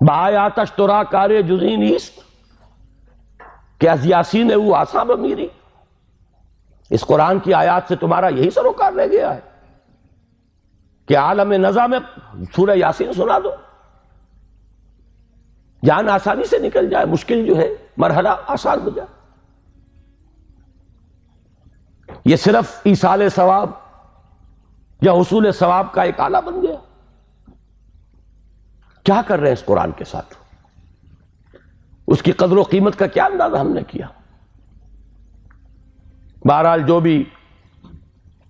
بآیاتش ترا کار جزی نیست، کہ از یاسین او آسان بمیری، اس قرآن کی آیات سے تمہارا یہی سروکار رہ گیا ہے کہ عالم نزا میں سورہ یاسین سنا دو، جان آسانی سے نکل جائے، مشکل جو ہے مرحلہ آسان ہو جائے۔ یہ صرف ایصال ثواب یا حصول ثواب کا ایک آلہ بن گیا۔ کیا کر رہے ہیں اس قرآن کے ساتھ؟ اس کی قدر و قیمت کا کیا اندازہ ہم نے کیا؟ بہرحال جو بھی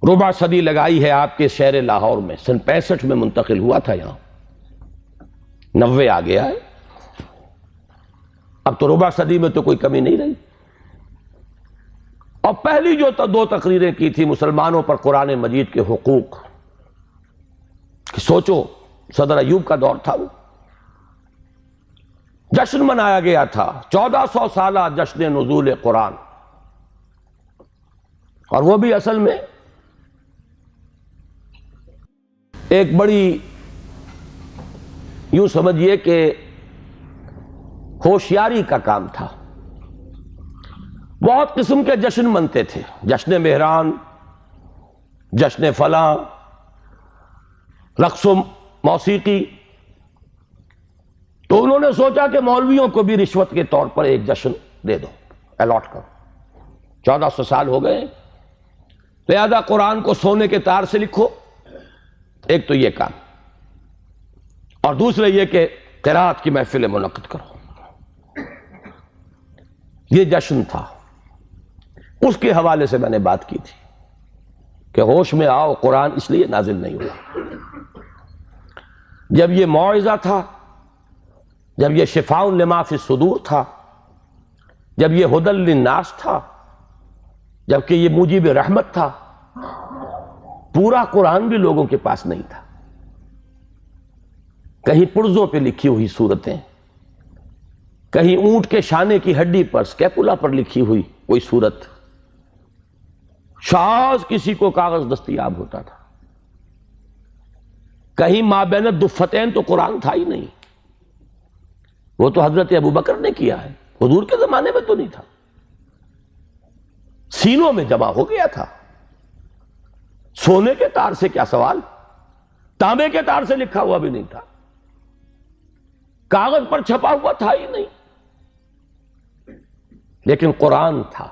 ربع صدی لگائی ہے آپ کے شہر لاہور میں، سن 65 میں منتقل ہوا تھا، یہاں 90 آ گیا ہے، اب تو ربع صدی میں تو کوئی کمی نہیں رہی۔ اور پہلی جو 2 تقریریں کی تھی مسلمانوں پر قرآن مجید کے حقوق، کہ سوچو صدر ایوب کا دور تھا، وہ جشن منایا گیا تھا، 1400 سالہ جشن نزول قرآن، اور وہ بھی اصل میں ایک بڑی یوں سمجھیے کہ ہوشیاری کا کام تھا۔ بہت قسم کے جشن منتے تھے، جشن مہران، جشن فلاں، رقص و موسیقی۔ تو انہوں نے سوچا کہ مولویوں کو بھی رشوت کے طور پر ایک جشن دے دو، الاٹ کرو، 1400 سال ہو گئے، لہذا قرآن کو سونے کے تار سے لکھو، ایک تو یہ کام، اور دوسرے یہ کہ قرات کی محفل منعقد کرو۔ یہ جشن تھا، اس کے حوالے سے میں نے بات کی تھی کہ ہوش میں آؤ، قرآن اس لیے نازل نہیں ہوا۔ جب یہ موعظہ تھا، جب یہ شفاء لما فی الصدور تھا، جب یہ ھدی للناس تھا، جبکہ یہ موجب رحمت تھا، پورا قرآن بھی لوگوں کے پاس نہیں تھا۔ کہیں پرزوں پہ لکھی ہوئی صورتیں، کہیں اونٹ کے شانے کی ہڈی پر، سکیپولا پر لکھی ہوئی کوئی صورت، شاذ کسی کو کاغذ دستیاب ہوتا تھا۔ کہیں مابین الدفتین تو قرآن تھا ہی نہیں، وہ تو حضرت ابوبکر نے کیا ہے، حضور کے زمانے میں تو نہیں تھا، سینوں میں جمع ہو گیا تھا۔ سونے کے تار سے کیا سوال، تانبے کے تار سے لکھا ہوا بھی نہیں تھا، کاغذ پر چھپا ہوا تھا ہی نہیں، لیکن قرآن تھا،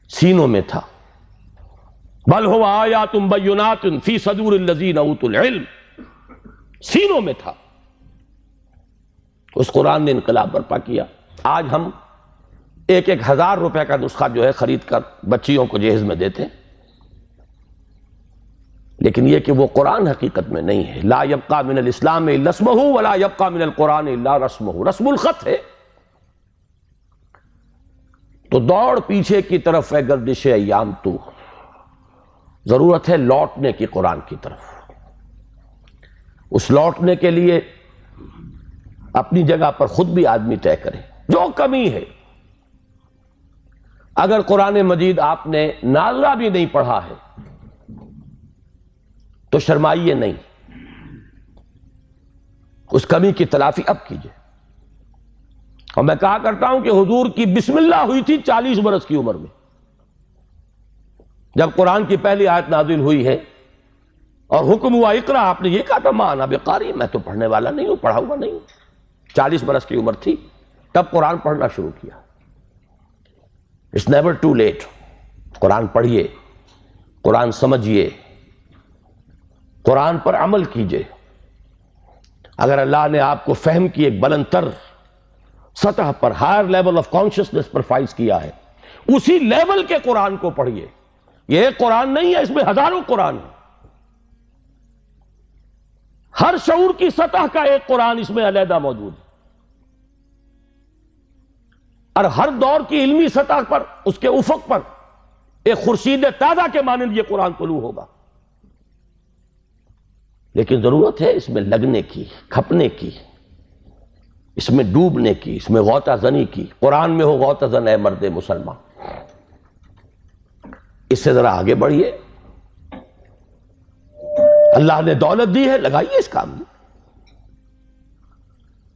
سینوں میں تھا۔ بل هو آیات بینات فی صدور الذین اوتوا العلم، سینوں میں تھا۔ اس قرآن نے انقلاب برپا کیا۔ آج ہم 1,000 روپے کا نسخہ جو ہے خرید کر بچیوں کو جہیز میں دیتے، لیکن یہ کہ وہ قرآن حقیقت میں نہیں ہے۔ لا یبقى من الاسلام الا اسمہ ولا یبقى من القرآن الا رسمہ، رسم الخط ہے۔ تو دوڑ پیچھے کی طرف ہے گردش ایام تو، ضرورت ہے لوٹنے کی قرآن کی طرف۔ اس لوٹنے کے لیے اپنی جگہ پر خود بھی آدمی طے کرے جو کمی ہے۔ اگر قرآن مجید آپ نے نازلہ بھی نہیں پڑھا ہے تو شرمائیے نہیں، اس کمی کی تلافی اب کیجئے۔ اور میں کہا کرتا ہوں کہ حضور کی بسم اللہ ہوئی تھی 40 برس کی عمر میں، جب قرآن کی پہلی آیت نازل ہوئی ہے اور حکم ہوا اقرا، آپ نے یہ کہا تھا ما انا بقاری، میں تو پڑھنے والا نہیں ہوں، پڑھا ہوا نہیں ہوں۔ 40 برس کی عمر تھی تب قرآن پڑھنا شروع کیا۔ اٹس نیور ٹو لیٹ، قرآن پڑھیے، قرآن سمجھیے، قرآن پر عمل کیجئے۔ اگر اللہ نے آپ کو فہم کی ایک بلند تر سطح پر، ہائر لیول آف کانشسنس پر فائز کیا ہے، اسی لیول کے قرآن کو پڑھیے۔ یہ ایک قرآن نہیں ہے، اس میں ہزاروں قرآن ہیں۔ ہر شعور کی سطح کا ایک قرآن اس میں علیحدہ موجود ہے، اور ہر دور کی علمی سطح پر، اس کے افق پر ایک خورشید تازہ کے مانند یہ قرآن طلوع ہوگا۔ لیکن ضرورت ہے اس میں لگنے کی، کھپنے کی، اس میں ڈوبنے کی، اس میں غوطہ زنی کی۔ قرآن میں ہو غوطہ زن اے مرد مسلمان۔ اس سے ذرا آگے بڑھیے، اللہ نے دولت دی ہے، لگائیے اس کام میں۔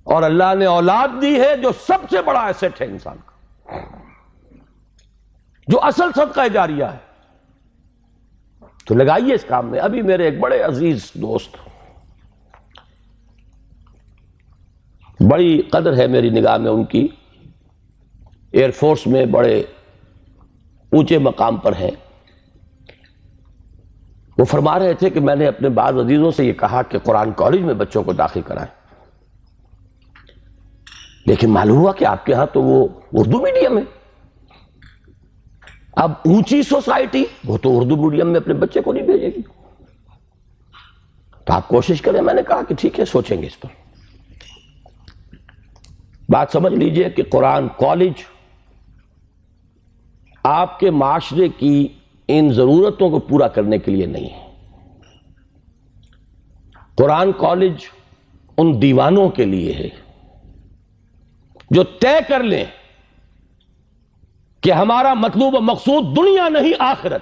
اور اللہ نے اولاد دی ہے جو سب سے بڑا ایسٹ ہے انسان کا، جو اصل صدقہ جاریہ ہے. تو لگائیے اس کام میں. ابھی میرے ایک بڑے عزیز دوست، بڑی قدر ہے میری نگاہ میں ان کی، ایئر فورس میں بڑے اونچے مقام پر ہیں. وہ فرما رہے تھے کہ میں نے اپنے بعض عزیزوں سے یہ کہا کہ قرآن کالج میں بچوں کو داخل کرائیں، لیکن معلوم ہوا کہ آپ کے ہاں تو وہ اردو میڈیم ہے. اب اونچی سوسائٹی وہ تو اردو میڈیم میں اپنے بچے کو نہیں بھیجے گی، تو آپ کوشش کریں. میں نے کہا کہ ٹھیک ہے، سوچیں گے اس پر. بات سمجھ لیجئے کہ قرآن کالج آپ کے معاشرے کی ان ضرورتوں کو پورا کرنے کے لیے نہیں ہے. قرآن کالج ان دیوانوں کے لیے ہے جو طے کر لیں کہ ہمارا مطلوب و مقصود دنیا نہیں آخرت.